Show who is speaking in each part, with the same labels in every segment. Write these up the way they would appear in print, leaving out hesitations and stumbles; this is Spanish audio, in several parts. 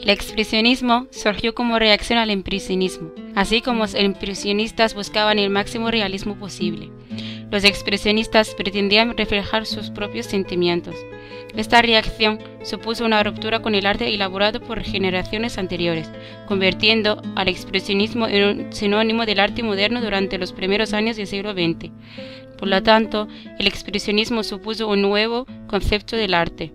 Speaker 1: El expresionismo surgió como reacción al impresionismo, así como los impresionistas buscaban el máximo realismo posible. Los expresionistas pretendían reflejar sus propios sentimientos. Esta reacción supuso una ruptura con el arte elaborado por generaciones anteriores, convirtiendo al expresionismo en un sinónimo del arte moderno durante los primeros años del siglo XX. Por lo tanto, el expresionismo supuso un nuevo concepto del arte.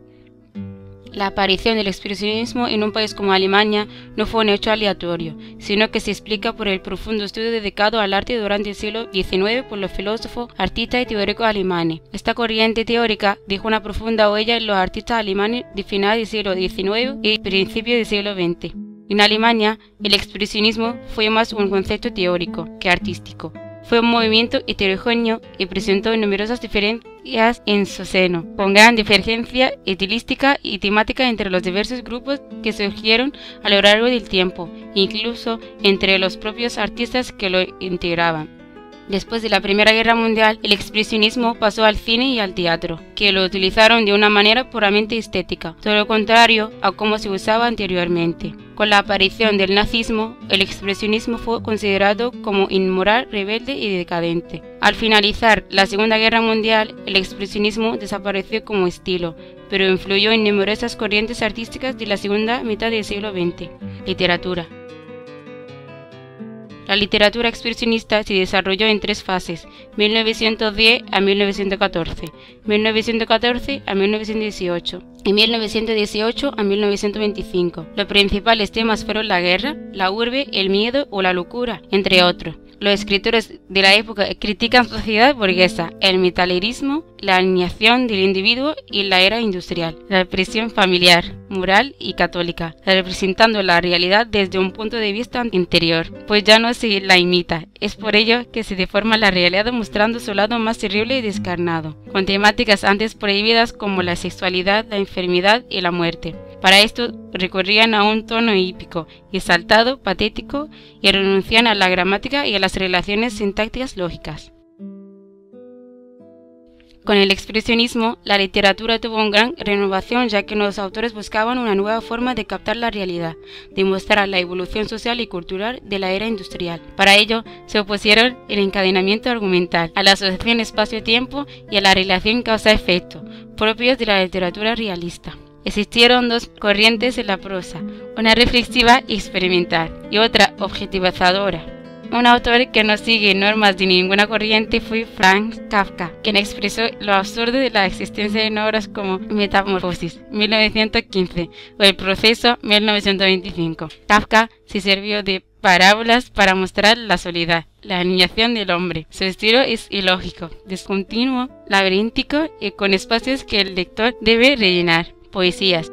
Speaker 1: La aparición del expresionismo en un país como Alemania no fue un hecho aleatorio, sino que se explica por el profundo estudio dedicado al arte durante el siglo XIX por los filósofos, artistas y teóricos alemanes. Esta corriente teórica dejó una profunda huella en los artistas alemanes de finales del siglo XIX y principios del siglo XX. En Alemania, el expresionismo fue más un concepto teórico que artístico. Fue un movimiento heterogéneo y presentó numerosas diferencias en su seno, con gran divergencia estilística y temática entre los diversos grupos que surgieron a lo largo del tiempo, incluso entre los propios artistas que lo integraban. Después de la Primera Guerra Mundial, el expresionismo pasó al cine y al teatro, que lo utilizaron de una manera puramente estética, todo lo contrario a cómo se usaba anteriormente. Con la aparición del nazismo, el expresionismo fue considerado como inmoral, rebelde y decadente. Al finalizar la Segunda Guerra Mundial, el expresionismo desapareció como estilo, pero influyó en numerosas corrientes artísticas de la segunda mitad del siglo XX. Literatura. La literatura expresionista se desarrolló en tres fases, 1910 a 1914, 1914 a 1918 y 1918 a 1925. Los principales temas fueron la guerra, la urbe, el miedo o la locura, entre otros. Los escritores de la época critican la sociedad burguesa, el materialismo, la alienación del individuo y la era industrial, la presión familiar, moral y católica, representando la realidad desde un punto de vista interior, pues ya no se la imita. Es por ello que se deforma la realidad mostrando su lado más terrible y descarnado, con temáticas antes prohibidas como la sexualidad, la enfermedad y la muerte. Para esto recurrían a un tono hípico, exaltado, patético y renuncian a la gramática y a las relaciones sintácticas lógicas. Con el expresionismo, la literatura tuvo una gran renovación ya que los autores buscaban una nueva forma de captar la realidad, de mostrar la evolución social y cultural de la era industrial. Para ello, se opusieron el encadenamiento argumental, a la asociación espacio-tiempo y a la relación causa-efecto, propios de la literatura realista. Existieron dos corrientes en la prosa, una reflexiva y experimental, y otra objetivizadora. Un autor que no sigue normas de ninguna corriente fue Franz Kafka, quien expresó lo absurdo de la existencia en obras como Metamorfosis, 1915, o El proceso, 1925. Kafka se sirvió de parábolas para mostrar la soledad, la alienación del hombre. Su estilo es ilógico, discontinuo, laberíntico y con espacios que el lector debe rellenar. Poesías.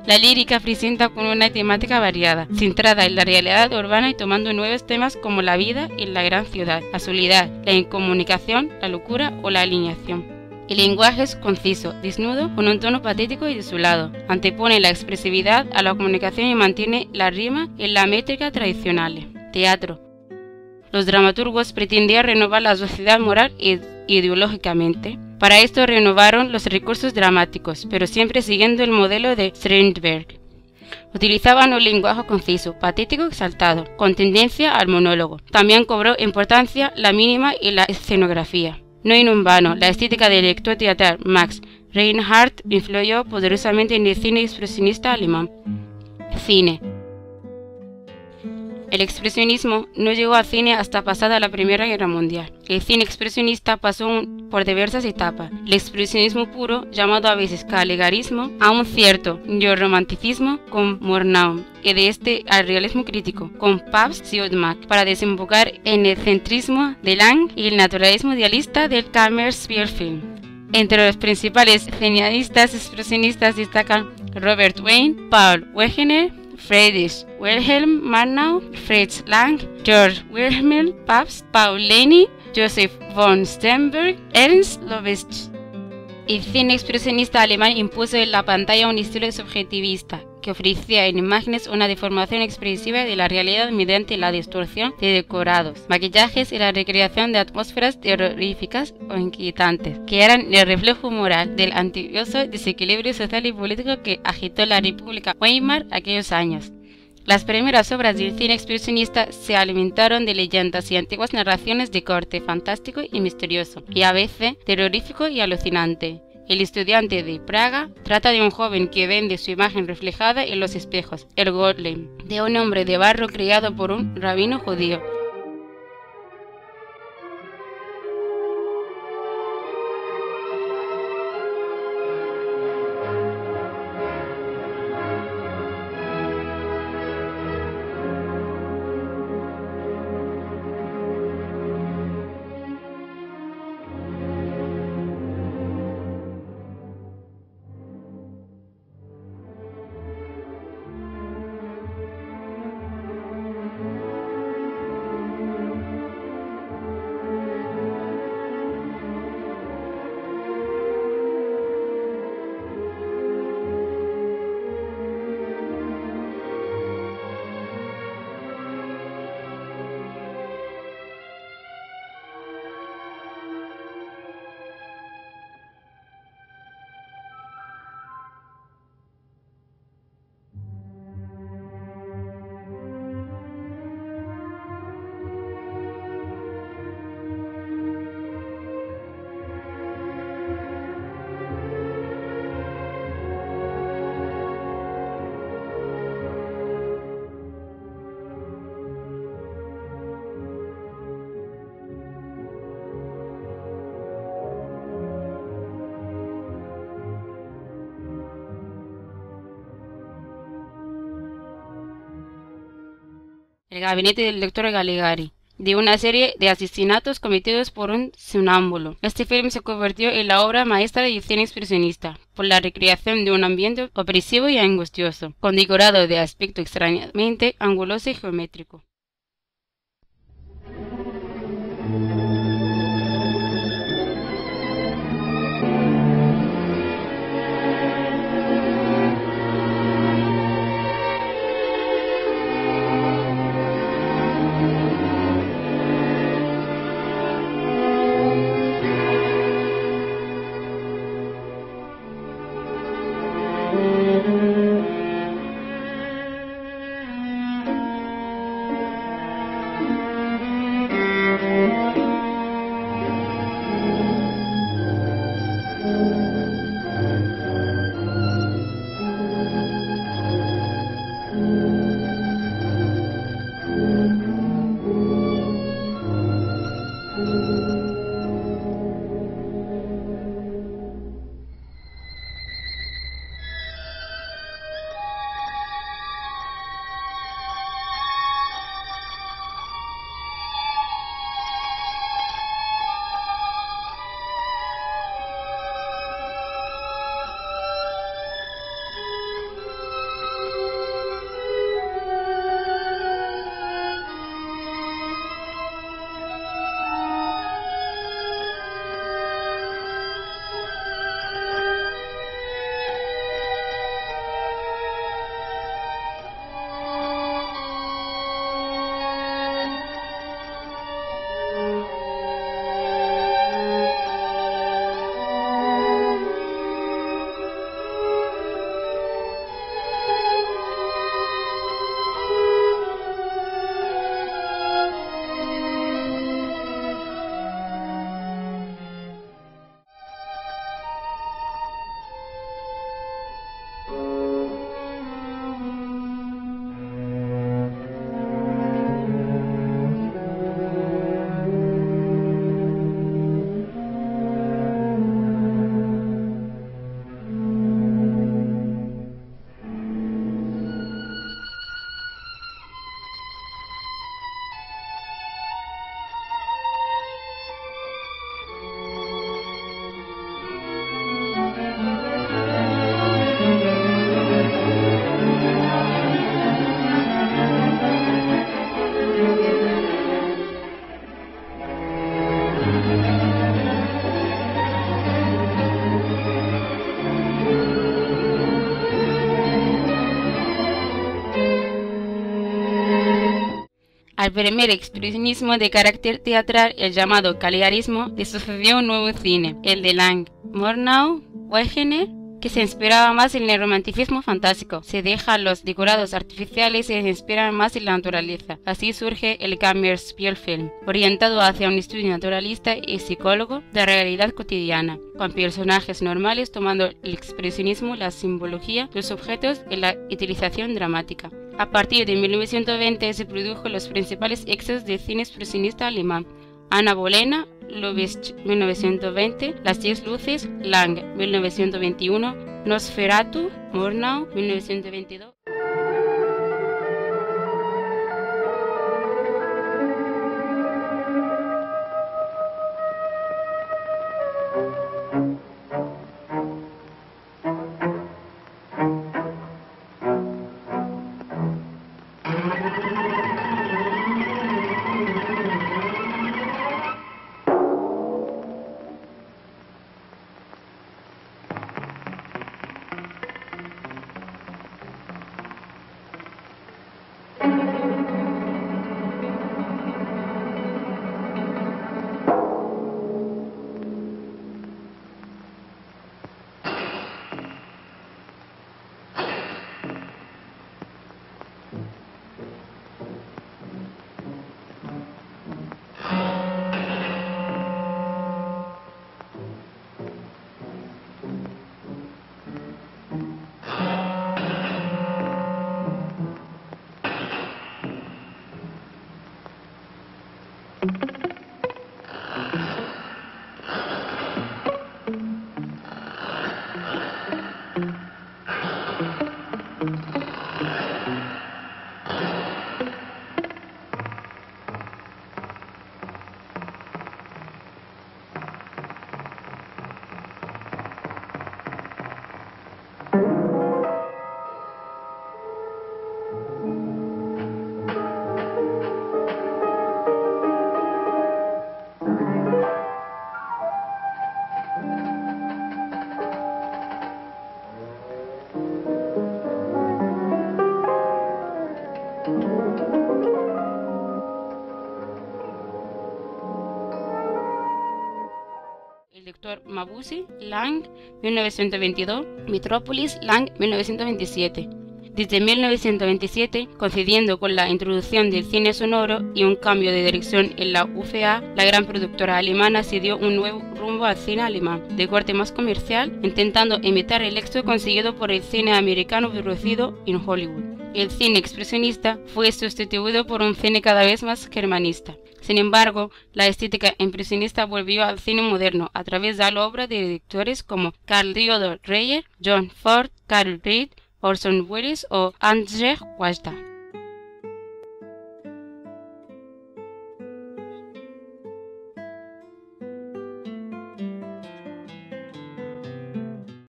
Speaker 1: La lírica presenta con una temática variada, centrada en la realidad urbana y tomando nuevos temas como la vida en la gran ciudad, la soledad, la incomunicación, la locura o la alienación. El lenguaje es conciso, desnudo, con un tono patético y desolado. Antepone la expresividad a la comunicación y mantiene la rima en la métrica tradicional. Teatro. Los dramaturgos pretendían renovar la sociedad moral e ideológicamente. Para esto renovaron los recursos dramáticos, pero siempre siguiendo el modelo de Strindberg. Utilizaban un lenguaje conciso, patético y exaltado, con tendencia al monólogo. También cobró importancia la mínima y la escenografía. No en vano, la estética del director teatral Max Reinhardt influyó poderosamente en el cine expresionista alemán. Cine. El expresionismo no llegó al cine hasta pasada la Primera Guerra Mundial. El cine expresionista pasó por diversas etapas. El expresionismo puro, llamado a veces calegarismo, a un cierto neorromanticismo con Murnau, y de este al realismo crítico, con Pabst y Ottmark, para desembocar en el centrismo de Lang y el naturalismo idealista del Kammerspielfilm. Entre los principales cineastas expresionistas destacan Robert Wayne, Paul Wegener, Friedrich Wilhelm Murnau, Fritz Lang, Georg Wilhelm Pabst, Paul Leni, Joseph von Sternberg, Ernst Lubitsch. El cine expresionista alemán impuso en la pantalla un estilo subjetivista que ofrecía en imágenes una deformación expresiva de la realidad mediante la distorsión de decorados, maquillajes y la recreación de atmósferas terroríficas o inquietantes, que eran el reflejo moral del antiguoso desequilibrio social y político que agitó la República Weimar aquellos años. Las primeras obras del cine expresionista se alimentaron de leyendas y antiguas narraciones de corte fantástico y misterioso, y a veces terrorífico y alucinante. El estudiante de Praga trata de un joven que vende su imagen reflejada en los espejos, el Golem, de un hombre de barro criado por un rabino judío. El gabinete del Dr. Caligari, de una serie de asesinatos cometidos por un sonámbulo. Este film se convirtió en la obra maestra del cine expresionista, por la recreación de un ambiente opresivo y angustioso, con decorado de aspecto extrañamente anguloso y geométrico. Al primer expresionismo de carácter teatral, el llamado Cagliarismo, le sucedió un nuevo cine, el de Lang, Murnau, Wegener, que se inspiraba más en el romanticismo fantástico. Se dejan los decorados artificiales y se inspiran más en la naturaleza. Así surge el Kammerspielfilm, orientado hacia un estudio naturalista y psicólogo de la realidad cotidiana, con personajes normales tomando el expresionismo, la simbología de los objetos y la utilización dramática. A partir de 1920 se produjo los principales éxitos del cine expresionista alemán: Anna Bolena, Lubitsch 1920, Las 10 luces, Lang 1921, Nosferatu, Murnau 1922. Doctor Mabuse, Lang 1922, Metrópolis, Lang 1927. Desde 1927, coincidiendo con la introducción del cine sonoro y un cambio de dirección en la UFA, la gran productora alemana se dio un nuevo rumbo al cine alemán, de corte más comercial, intentando imitar el éxito conseguido por el cine americano producido en Hollywood. El cine expresionista fue sustituido por un cine cada vez más germanista. Sin embargo, la estética impresionista volvió al cine moderno a través de la obra de directores como Carl Theodor Dreyer, John Ford, Carl Reed, Orson Welles o Andrzej Wajda.